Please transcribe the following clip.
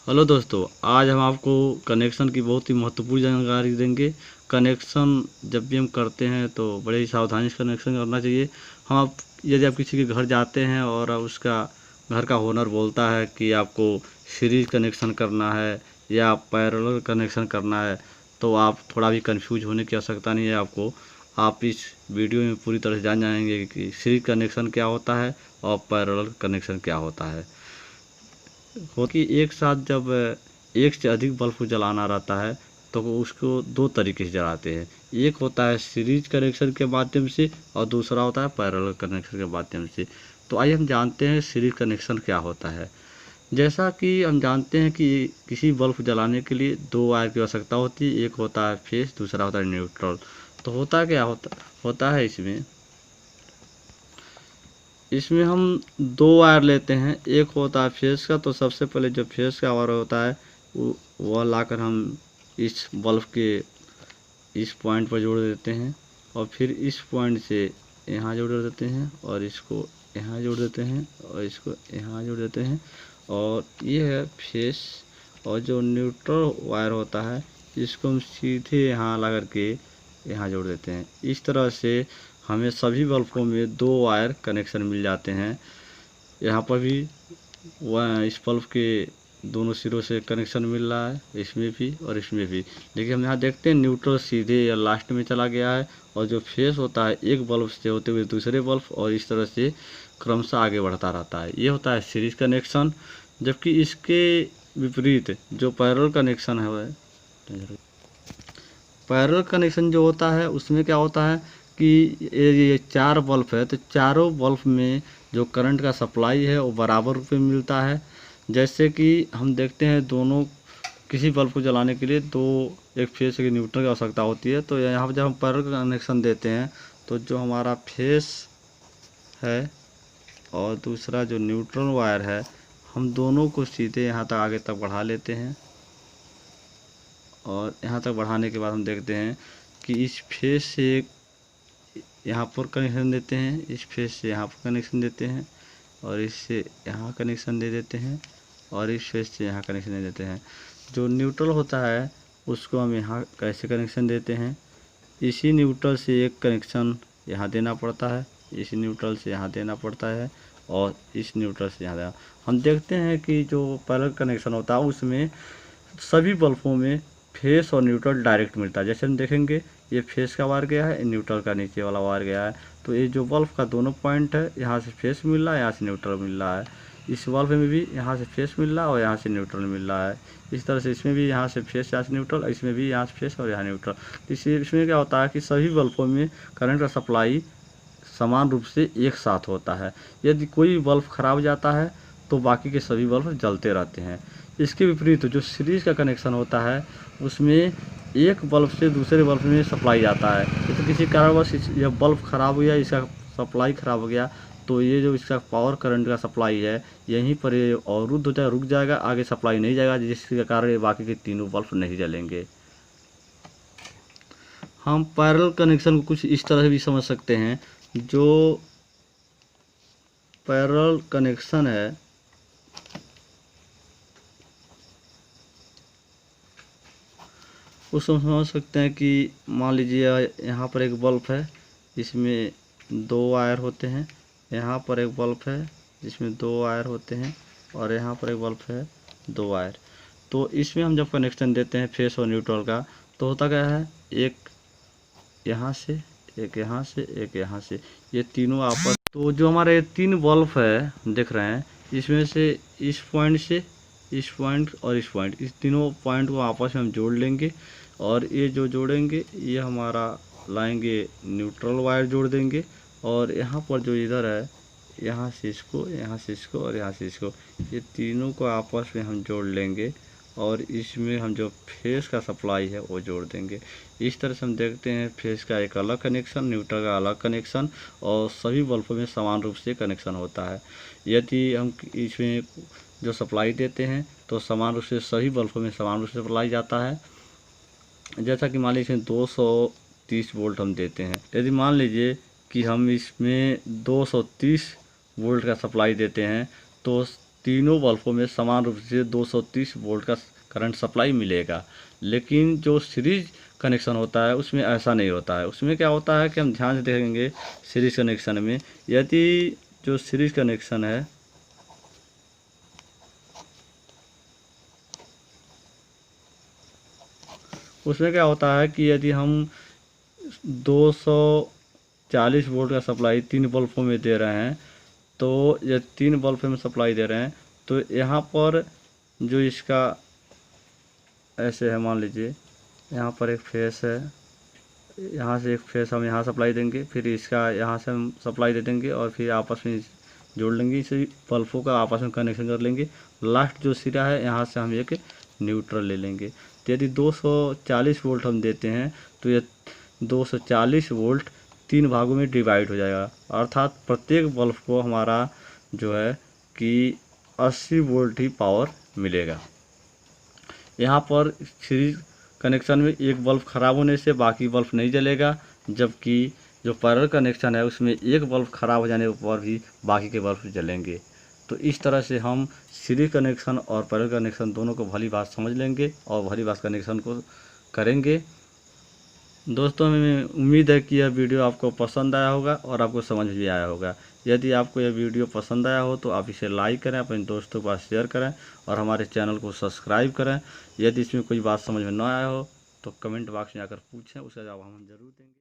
Hello दोस्तों, आज हम आपको कनेक्शन की बहुत ही महत्वपूर्ण जानकारी देंगे। कनेक्शन जब भी हम करते हैं तो बड़े ही सावधानी से कनेक्शन करना चाहिए। यदि आप किसी के घर जाते हैं और उसका घर का ओनर बोलता है कि आपको सीरीज कनेक्शन करना है या पैरेलल कनेक्शन करना है, तो आप थोड़ा भी कंफ्यूज होने की आवश्यकता नहीं है आपको। आप इस वीडियो में पूरी तरह से जान जाएंगे कि सीरीज कनेक्शन क्या होता है और पैरेलल कनेक्शन क्या होता है। कि एक साथ जब एक से अधिक बल्ब को जलाना रहता है तो वो उसको दो तरीके से जलाते हैं। एक होता है सीरीज कनेक्शन के माध्यम से और दूसरा होता है पैरेलल कनेक्शन के माध्यम से। तो आइए हम जानते हैं सीरीज कनेक्शन क्या होता है। जैसा कि हम जानते हैं कि किसी बल्ब को जलाने के लिए दो वायर की आवश्यकता होती है। एक होता है फेस, दूसरा होता है न्यूट्रल। तो होता क्या होता है इसमें हम दो वायर लेते हैं। एक होता है फेस का, तो सबसे पहले जो फेस का वायर होता है वह लाकर हम इस बल्ब के इस पॉइंट पर जोड़ देते हैं और फिर इस पॉइंट से यहाँ जोड़ देते हैं और इसको यहाँ जोड़ देते हैं और इसको यहाँ जोड़ देते हैं। और ये है फेस। और जो न्यूट्रल वायर होता है इसको हम सीधे यहाँ ला करके यहाँ जोड़ देते हैं। इस तरह से हमें सभी बल्बों में दो वायर कनेक्शन मिल जाते हैं। यहाँ पर भी वह इस बल्ब के दोनों सिरों से कनेक्शन मिल रहा है, इसमें भी और इसमें भी। लेकिन हम यहाँ देखते हैं न्यूट्रल सीधे या लास्ट में चला गया है और जो फेस होता है एक बल्ब से होते हुए दूसरे बल्ब, और इस तरह से क्रमशः आगे बढ़ता रहता है। ये होता है सीरीज कनेक्शन। जबकि इसके विपरीत जो पैरेलल कनेक्शन है वह पैरेलल कनेक्शन जो होता है उसमें क्या होता है कि ये चार बल्ब है तो चारों बल्ब में जो करंट का सप्लाई है वो बराबर रूप में मिलता है। जैसे कि हम देखते हैं दोनों किसी बल्ब को जलाने के लिए दो, एक फेस एक न्यूट्रल की आवश्यकता होती है। तो यहाँ पर जब हम पैरेलल कनेक्शन देते हैं तो जो हमारा फेस है और दूसरा जो न्यूट्रल वायर है, हम दोनों को सीधे यहाँ तक आगे तक बढ़ा लेते हैं। और यहाँ तक बढ़ाने के बाद हम देखते हैं कि इस फेस से यहाँ पर कनेक्शन देते हैं, इस फेस से यहाँ पर कनेक्शन देते हैं और इससे यहाँ कनेक्शन दे देते हैं और इस फेस से यहाँ कनेक्शन दे देते हैं। जो न्यूट्रल होता है उसको हम यहाँ कैसे कनेक्शन देते हैं, इसी न्यूट्रल से एक कनेक्शन यहाँ देना पड़ता है, इस न्यूट्रल से यहाँ देना पड़ता है और इस न्यूट्रल से यहाँ देना। हम देखते हैं कि जो पैरेलल कनेक्शन होता है उसमें सभी बल्बों में फेस और न्यूट्रल डायरेक्ट मिलता है। जैसे हम देखेंगे ये फेस का वायर गया है, न्यूट्रल का नीचे वाला वायर गया है। तो ये जो बल्ब का दोनों पॉइंट है, यहाँ से फेस मिल रहा है, यहाँ से न्यूट्रल मिल रहा है। इस बल्ब में भी यहाँ से फेस मिल रहा है और यहाँ से न्यूट्रल मिल रहा है। इस तरह से इसमें भी यहाँ से फेस, यहाँ से न्यूट्रल, इसमें भी यहाँ से फेस और यहाँ न्यूट्रल। इसमें क्या होता है कि सभी बल्बों में करंट का सप्लाई समान रूप से एक साथ होता है। यदि कोई बल्ब खराब हो जाता है तो बाकी के सभी बल्ब जलते रहते हैं। इसके विपरीत जो सीरीज का कनेक्शन होता है उसमें एक बल्ब से दूसरे बल्ब में सप्लाई जाता है। तो किसी कारणवश यह बल्ब खराब हो गया, इसका सप्लाई खराब हो गया, तो ये जो इसका पावर करंट का सप्लाई है यहीं पर ये अवरुद्ध हो जाएगा, रुक जाएगा, आगे सप्लाई नहीं जाएगा, जिसके कारण ये बाकी के तीनों बल्ब नहीं जलेंगे। हम पैरेलल कनेक्शन को कुछ इस तरह से भी समझ सकते हैं। जो पैरेलल कनेक्शन है उसको समझ सकते हैं कि मान लीजिए यहाँ पर एक बल्ब है, इसमें दो वायर होते हैं। यहाँ पर एक बल्ब है जिसमें दो वायर होते हैं और यहाँ पर एक बल्ब है, दो वायर। तो इसमें हम जब कनेक्शन देते हैं फेस और न्यूट्रल का, तो होता क्या है, एक यहाँ से, एक यहाँ से, एक यहाँ से, ये तीनों आपस। तो जो हमारे तीन बल्ब है देख रहे हैं, इसमें से इस पॉइंट से इस पॉइंट और इस पॉइंट, इस तीनों पॉइंट को आपस में हम जोड़ लेंगे और ये जो जोड़ेंगे ये हमारा लाएंगे न्यूट्रल वायर जोड़ देंगे। और यहाँ पर जो इधर है, यहाँ से इसको, यहाँ से इसको और यहाँ से इसको, ये तीनों को आपस में हम जोड़ लेंगे और इसमें हम जो फेस का सप्लाई है वो जोड़ देंगे। इस तरह से हम देखते हैं फेस का एक अलग कनेक्शन, न्यूट्रल का अलग कनेक्शन और सभी बल्बों में समान रूप से कनेक्शन होता है। यदि हम इसमें जो सप्लाई देते हैं तो समान रूप से सभी बल्बों में समान रूप से सप्लाई जाता है। जैसा कि मान लीजिए इसमें 230 वोल्ट हम देते हैं। यदि मान लीजिए कि हम इसमें 230 वोल्ट का सप्लाई देते हैं तो तीनों बल्बों में समान रूप से 230 वोल्ट का करंट सप्लाई मिलेगा। लेकिन जो सीरीज कनेक्शन होता है उसमें ऐसा नहीं होता है। उसमें क्या होता है कि हम ध्यान से देखेंगे सीरीज कनेक्शन में, यदि जो सीरीज कनेक्शन है उसमें क्या होता है कि यदि हम 240 वोल्ट का सप्लाई 3 बल्बों में दे रहे हैं, तो ये 3 बल्ब में सप्लाई दे रहे हैं, तो यहाँ पर जो इसका ऐसे है, मान लीजिए यहाँ पर एक फेस है, यहाँ से एक फेस हम यहाँ सप्लाई देंगे, फिर इसका यहाँ से हम सप्लाई दे देंगे और फिर आपस में जोड़ लेंगे, इसे बल्बों का आपस में कनेक्शन कर लेंगे। लास्ट जो सिरा है यहाँ से हम एक न्यूट्रल ले लेंगे। तो यदि 240 वोल्ट हम देते हैं तो ये 240 वोल्ट 3 भागों में डिवाइड हो जाएगा, अर्थात प्रत्येक बल्ब को हमारा जो है कि 80 वोल्ट ही पावर मिलेगा। यहाँ पर सीरीज कनेक्शन में एक बल्ब ख़राब होने से बाकी बल्ब नहीं जलेगा, जबकि जो पैरेलल कनेक्शन है उसमें एक बल्ब ख़राब हो जाने पर भी बाकी के बल्ब जलेंगे। तो इस तरह से हम सीरीज कनेक्शन और पैरेलल कनेक्शन दोनों को भली बात समझ लेंगे और भली बात कनेक्शन को करेंगे। दोस्तों, हमें उम्मीद है कि यह वीडियो आपको पसंद आया होगा और आपको समझ भी आया होगा। यदि आपको यह वीडियो पसंद आया हो तो आप इसे लाइक करें, अपने दोस्तों के पास शेयर करें और हमारे चैनल को सब्सक्राइब करें। यदि इसमें कोई बात समझ में न आया हो तो कमेंट बॉक्स में आकर पूछें, उसका जवाब हम ज़रूर देंगे।